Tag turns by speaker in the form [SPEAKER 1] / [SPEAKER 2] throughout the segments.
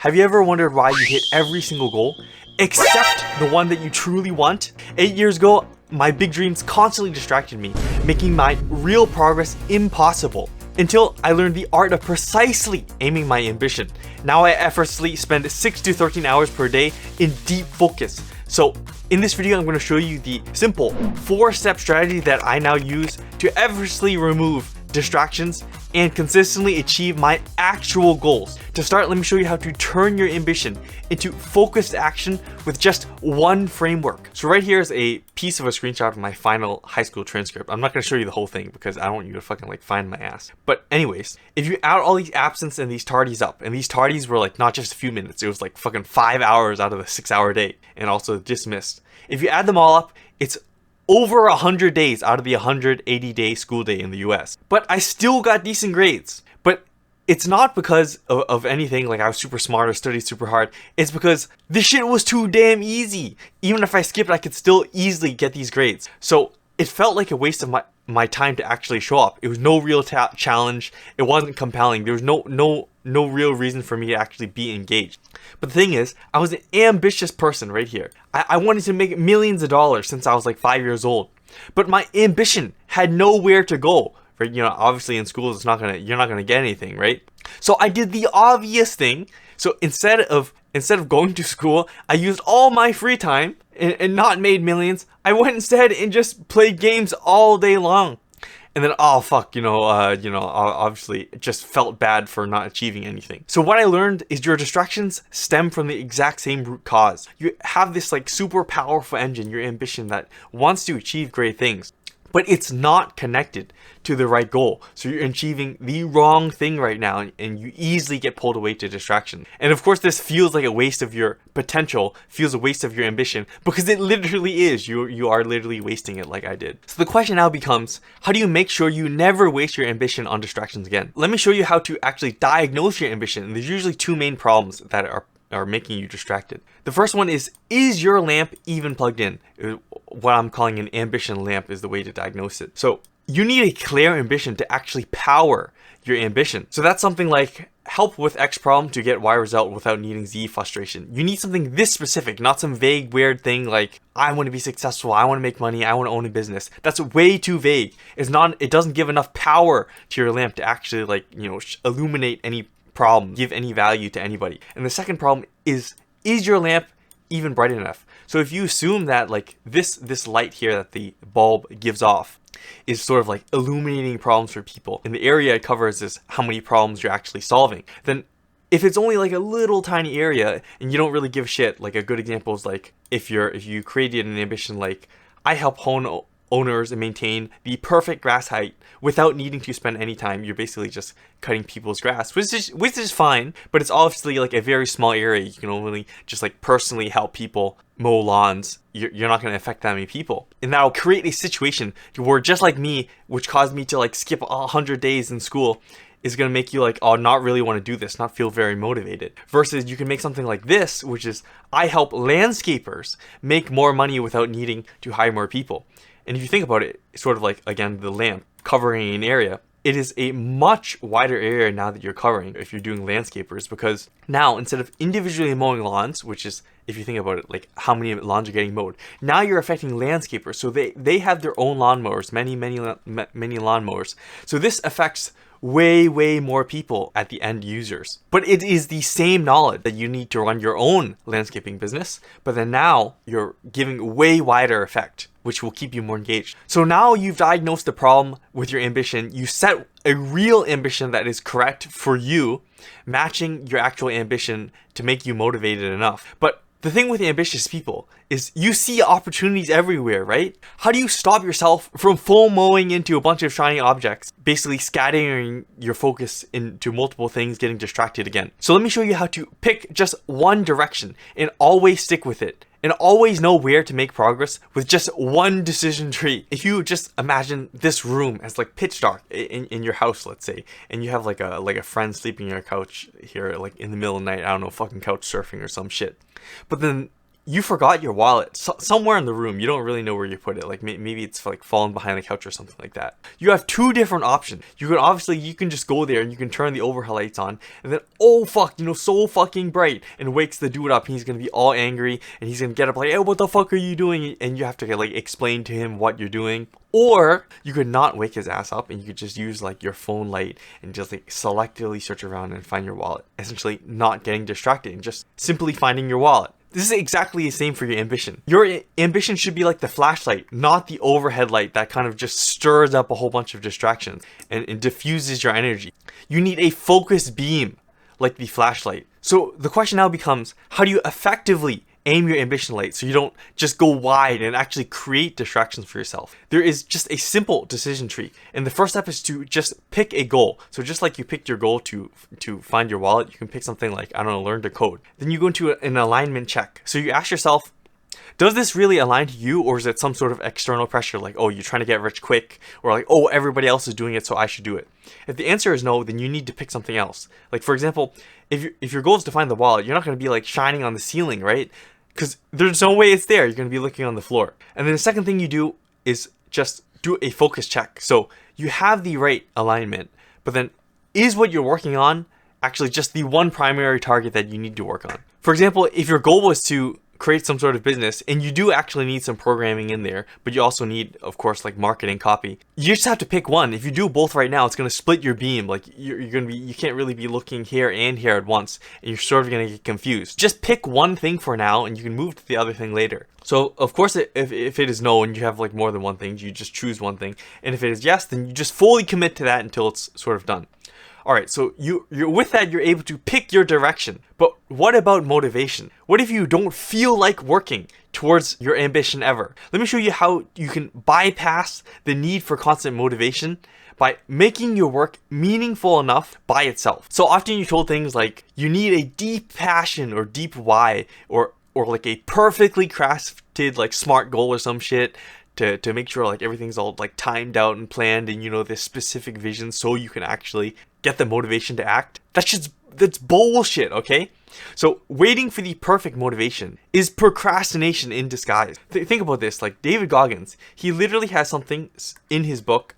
[SPEAKER 1] Have you ever wondered why you hit every single goal, except the one that you truly want? 8 years ago, my big dreams constantly distracted me, making my real progress impossible. Until I learned the art of precisely aiming my ambition. Now I effortlessly spend 6 to 13 hours per day in deep focus. So in this video, I'm going to show you the simple 4-step strategy that I now use to effortlessly remove distractions and consistently achieve my actual goals. To start, let me show you how to turn your ambition into focused action with just one framework. So right here is a piece of a screenshot of my final high school transcript. I'm not going to show you the whole thing because I don't want you to fucking find my ass. But anyways, if you add all these absence and these tardies up, and these tardies were not just a few minutes, it was fucking 5 hours out of the 6-hour day, and also dismissed. If you add them all up, it's over 100 days out of the 180-day school day in the US. But I still got decent grades. But it's not because of anything I was super smart or studied super hard. It's because this shit was too damn easy. Even if I skipped, I could still easily get these grades. So it felt like a waste of my time to actually show up. It was no real challenge. It wasn't compelling. There was no real reason for me to actually be engaged. But the thing is, I was an ambitious person right here. I wanted to make millions of dollars since I was 5 years old. But my ambition had nowhere to go. Right? Obviously in schools you're not gonna get anything, right? So I did the obvious thing. So instead of going to school, I used all my free time and not made millions. I went instead and just played games all day long. And then, oh fuck, obviously it just felt bad for not achieving anything. So what I learned is your distractions stem from the exact same root cause. You have this super powerful engine, your ambition, that wants to achieve great things, but it's not connected to the right goal. So you're achieving the wrong thing right now, and you easily get pulled away to distraction. And of course, this feels like a waste of your potential, feels a waste of your ambition, because it literally is. You are literally wasting it like I did. So the question now becomes, how do you make sure you never waste your ambition on distractions again? Let me show you how to actually diagnose your ambition. And there's usually two main problems that are making you distracted. The first one is your lamp even plugged in? What I'm calling an ambition lamp is the way to diagnose it. So you need a clear ambition to actually power your ambition. So that's something like help with X problem to get Y result without needing Z frustration. You need something this specific, not some vague, weird thing like I want to be successful, I want to make money, I want to own a business. That's way too vague. It doesn't give enough power to your lamp to actually illuminate any problem, give any value to anybody. And the second problem is your lamp even bright enough? So if you assume that this light here that the bulb gives off is sort of illuminating problems for people, and the area it covers is how many problems you're actually solving, then if it's only a little tiny area and you don't really give a shit, a good example is if you created an ambition I help home owners and maintain the perfect grass height without needing to spend any time. You're basically just cutting people's grass, which is fine, but it's obviously a very small area. You can only just personally help people mow lawns. You're not going to affect that many people, and that'll create a situation where, just like me, which caused me to skip 100 days in school, is going to make you not really want to do this, not feel very motivated. Versus you can make something like this, which is I help landscapers make more money without needing to hire more people. And if you think about it, sort of again, the lamp covering an area, it is a much wider area now that you're covering if you're doing landscapers, because now instead of individually mowing lawns, which is, if you think about it, how many lawns are getting mowed, now you're affecting landscapers. So they have their own lawnmowers, many lawnmowers. So this affects way more people at the end users. But it is the same knowledge that you need to run your own landscaping business, but then now you're giving way wider effect, which will keep you more engaged. So now you've diagnosed the problem with your ambition. You set a real ambition that is correct for you, matching your actual ambition to make you motivated enough. But the thing with ambitious people is you see opportunities everywhere, right? How do you stop yourself from FOMOing into a bunch of shiny objects, basically scattering your focus into multiple things, getting distracted again? So let me show you how to pick just one direction and always stick with it, and always know where to make progress with just one decision tree. If you just imagine this room as pitch dark in your house, let's say, and you have a friend sleeping on your couch here in the middle of the night, I don't know, fucking couch surfing or some shit. But then you forgot your wallet somewhere in the room. You don't really know where you put it. Like maybe it's like fallen behind the couch or something like that. You have two different options. You can just go there and you can turn the overhead lights on, and then, oh fuck, so fucking bright, and wakes the dude up, and he's gonna be all angry, and he's gonna get up like, hey, what the fuck are you doing? And you have to like explain to him what you're doing. Or you could not wake his ass up, and you could just use like your phone light and just like selectively search around and find your wallet. Essentially not getting distracted and just simply finding your wallet. This is exactly the same for your ambition. Your ambition should be like the flashlight, not the overhead light that kind of just stirs up a whole bunch of distractions and diffuses your energy. You need a focused beam like the flashlight. So the question now becomes, how do you effectively aim your ambition light so you don't just go wide and actually create distractions for yourself? There is just a simple decision tree, and the first step is to just pick a goal. So just like you picked your goal to find your wallet, you can pick something like, I don't know, learn to code. Then you go into an alignment check. So you ask yourself, does this really align to you, or is it some sort of external pressure, like, oh, you're trying to get rich quick, or like, oh, everybody else is doing it, so I should do it? If the answer is no, then you need to pick something else. Like, for example, if your goal is to find the wallet, you're not going to be like shining on the ceiling, right? Because there's no way it's there. You're going to be looking on the floor. And then the second thing you do is just do a focus check. So you have the right alignment, but then is what you're working on actually just the one primary target that you need to work on? For example, if your goal was to create some sort of business, and you do actually need some programming in there, but you also need, of course, like marketing, copy. You just have to pick one. If you do both right now, it's going to split your beam. Like you can't really be looking here and here at once, and you're sort of going to get confused. Just pick one thing for now, and you can move to the other thing later. So of course, if it is no, and you have like more than one thing, you just choose one thing. And if it is yes, then you just fully commit to that until it's sort of done. All right, so you're with that, you're able to pick your direction. But what about motivation? What if you don't feel like working towards your ambition ever? Let me show you how you can bypass the need for constant motivation by making your work meaningful enough by itself. So often you're told things like you need a deep passion or deep why, or like a perfectly crafted like smart goal or some shit to make sure like everything's all like timed out and planned, and this specific vision so you can actually get the motivation to act. That's bullshit, okay? So waiting for the perfect motivation is procrastination in disguise. Think about this, like David Goggins, he literally has something in his book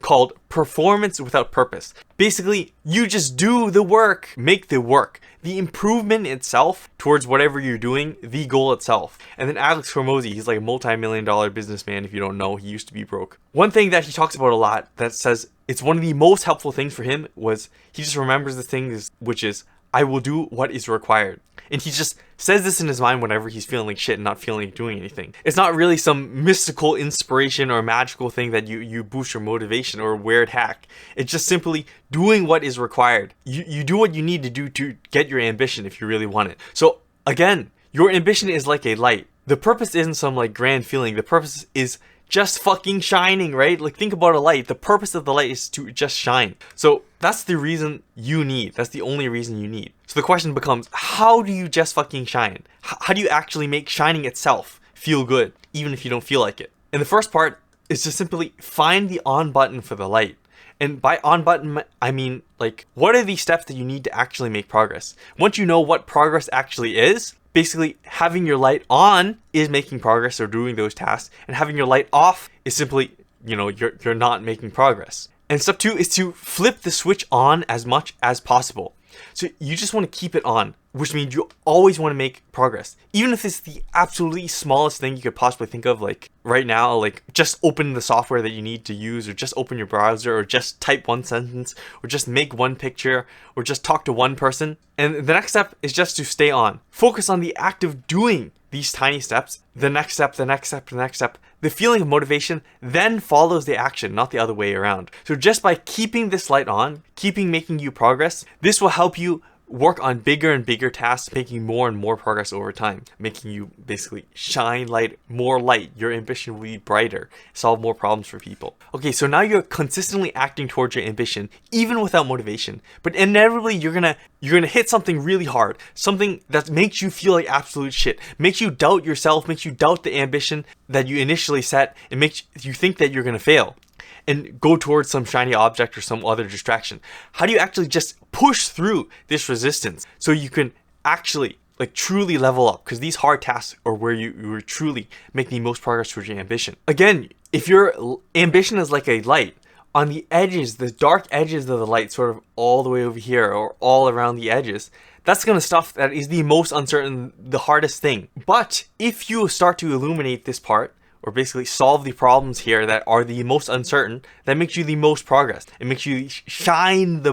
[SPEAKER 1] called Performance Without Purpose. Basically, you just do the work, make the work. The improvement itself towards whatever you're doing, the goal itself. And then Alex Hormozy, he's like a multi-million-dollar businessman. If you don't know, he used to be broke. One thing that he talks about a lot that says it's one of the most helpful things for him was he just remembers the thing which is, I will do what is required. And he just says this in his mind whenever he's feeling like shit and not feeling like doing anything. It's not really some mystical inspiration or magical thing that you boost your motivation or a weird hack. It's just simply doing what is required. You do what you need to do to get your ambition if you really want it. So again, your ambition is like a light. The purpose isn't some like grand feeling. The purpose is just fucking shining, right? Like think about a light. The purpose of the light is to just shine. So that's the reason you need. That's the only reason you need. So the question becomes, how do you just fucking shine? How do you actually make shining itself feel good, even if you don't feel like it? And the first part is to simply find the on button for the light. And by on button, I mean, like, what are the steps that you need to actually make progress? Once you know what progress actually is, basically having your light on is making progress or doing those tasks, and having your light off is simply, you're not making progress. And step 2 is to flip the switch on as much as possible. So you just want to keep it on, which means you always want to make progress. Even if it's the absolutely smallest thing you could possibly think of, like right now, like just open the software that you need to use, or just open your browser, or just type one sentence, or just make one picture, or just talk to one person. And the next step is just to stay on. Focus on the act of doing these tiny steps, the next step, the next step, the next step. The feeling of motivation then follows the action, not the other way around. So just by keeping this light on, making you progress, this will help you work on bigger and bigger tasks, making more and more progress over time, making you basically shine more light. Your ambition will be brighter, solve more problems for people. Okay, so now you're consistently acting towards your ambition, even without motivation. But inevitably, you're gonna hit something really hard, something that makes you feel like absolute shit, makes you doubt yourself, makes you doubt the ambition that you initially set, and makes you think that you're gonna fail and go towards some shiny object or some other distraction. How do you actually just push through this resistance so you can actually like truly level up, because these hard tasks are where you truly make the most progress towards your ambition. Again, if your ambition is like a light, on the edges, the dark edges of the light, sort of all the way over here or all around the edges, that's the kind of stuff that is the most uncertain, the hardest thing. But if you start to illuminate this part, or basically solve the problems here that are the most uncertain, that makes you the most progress. It makes you shine the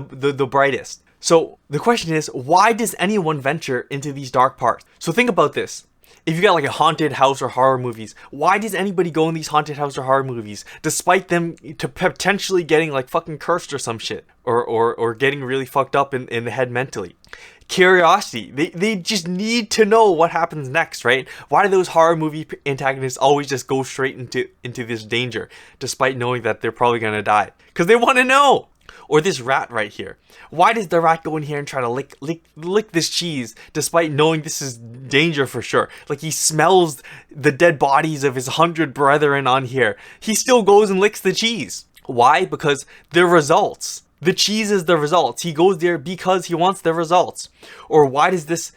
[SPEAKER 1] brightest. So the question is, why does anyone venture into these dark parts? So think about this. If you got like a haunted house or horror movies, why does anybody go in these haunted house or horror movies despite them to potentially getting like fucking cursed or some shit, or getting really fucked up in the head mentally? Curiosity. They just need to know what happens next, right? Why do those horror movie antagonists always just go straight into this danger despite knowing that they're probably gonna die? Because they want to know. Or this rat right here. Why does the rat go in here and try to lick this cheese despite knowing this is danger for sure? Like, he smells the dead bodies of his 100 brethren on here. He still goes and licks the cheese. Why? Because the results. The cheese is the results. He goes there because he wants the results. Or why does this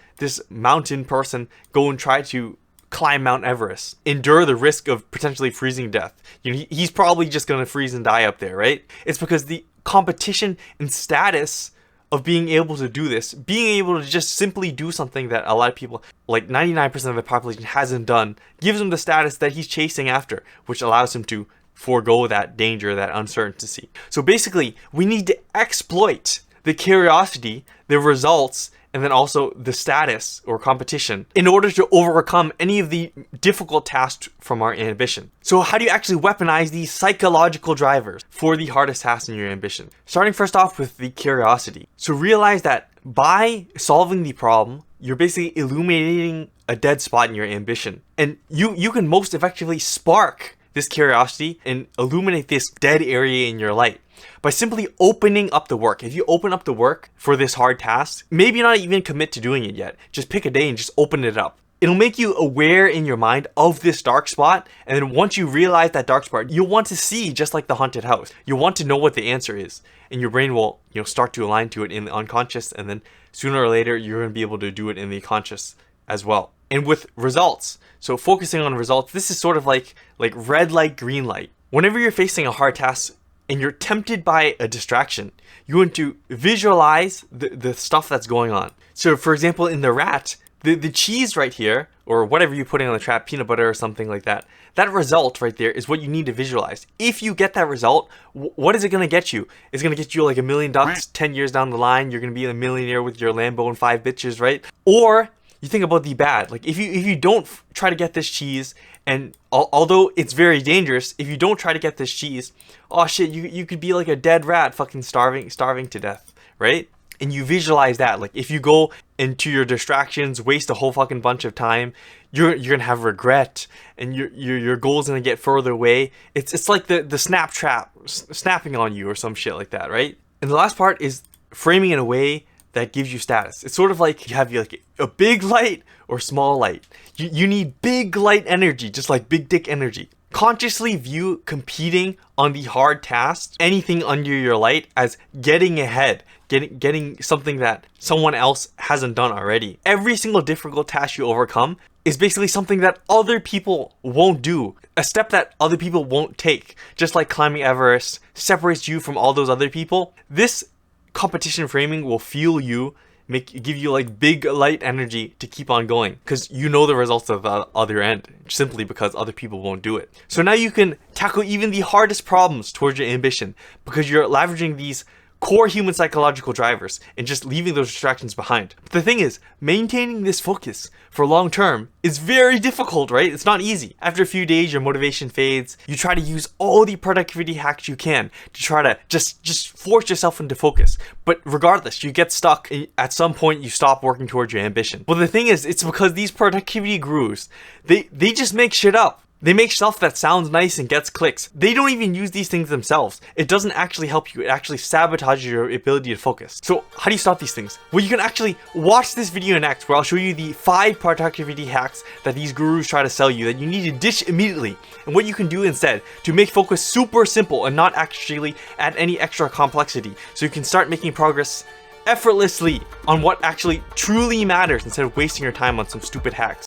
[SPEAKER 1] mountain person go and try to climb Mount Everest, endure the risk of potentially freezing death? You know, he's probably just gonna freeze and die up there, right? It's because the competition and status of being able to do this, being able to just simply do something that a lot of people, like 99% of the population, hasn't done, gives him the status that he's chasing after, which allows him to forego that danger, that uncertainty. So basically, we need to exploit the curiosity, the results, and then also the status or competition in order to overcome any of the difficult tasks from our ambition. So how do you actually weaponize these psychological drivers for the hardest tasks in your ambition? Starting first off with the curiosity. So realize that by solving the problem, you're basically illuminating a dead spot in your ambition. And you can most effectively spark this curiosity and illuminate this dead area in your light by simply opening up the work. If you open up the work for this hard task, maybe not even commit to doing it yet. Just pick a day and just open it up. It'll make you aware in your mind of this dark spot. And then once you realize that dark spot, you'll want to see, just like the haunted house. You'll want to know what the answer is. And your brain will, start to align to it in the unconscious. And then sooner or later, you're going to be able to do it in the conscious as well. And with results, so focusing on results, this is sort of like red light, green light. Whenever you're facing a hard task and you're tempted by a distraction, you want to visualize the stuff that's going on. So for example, in the rat, the cheese right here, or whatever you're putting on the trap, peanut butter or something like that, that result right there is what you need to visualize. If you get that result, what is it going to get you? It's going to get you like $1 million 10 years down the line. You're going to be a millionaire with your Lambo and 5 bitches, right? Or you think about the bad. Like if you don't try to get this cheese, and although it's very dangerous, if you don't try to get this cheese, oh shit, you could be like a dead rat, fucking starving to death, right? And you visualize that. Like if you go into your distractions, waste a whole fucking bunch of time, you're gonna have regret, and your goal's gonna get further away. It's like the snap trap snapping on you or some shit like that, right? And the last part is framing in a way that gives you status. It's sort of like you have like a big light or small light. You need big light energy, just like big dick energy. Consciously view competing on the hard tasks, anything under your light, as getting ahead, getting something that someone else hasn't done already. Every single difficult task you overcome is basically something that other people won't do, a step that other people won't take. Just like climbing Everest separates you from all those other people, this competition framing will fuel you, give you like big light energy to keep on going, because you know the results of the other end, simply because other people won't do it. So now you can tackle even the hardest problems towards your ambition, because you're leveraging these core human psychological drivers and just leaving those distractions behind. But the thing is, maintaining this focus for long term is very difficult, right? It's not easy. After a few days, your motivation fades. You try to use all the productivity hacks you can to try to just force yourself into focus. But regardless, you get stuck. At some point, you stop working towards your ambition. Well, the thing is, it's because these productivity gurus, they just make shit up. They make stuff that sounds nice and gets clicks. They don't even use these things themselves. It doesn't actually help you. It actually sabotages your ability to focus. So how do you stop these things? Well, you can actually watch this video next, where I'll show you the 5 productivity hacks that these gurus try to sell you that you need to ditch immediately, and what you can do instead to make focus super simple and not actually add any extra complexity, so you can start making progress effortlessly on what actually truly matters instead of wasting your time on some stupid hacks.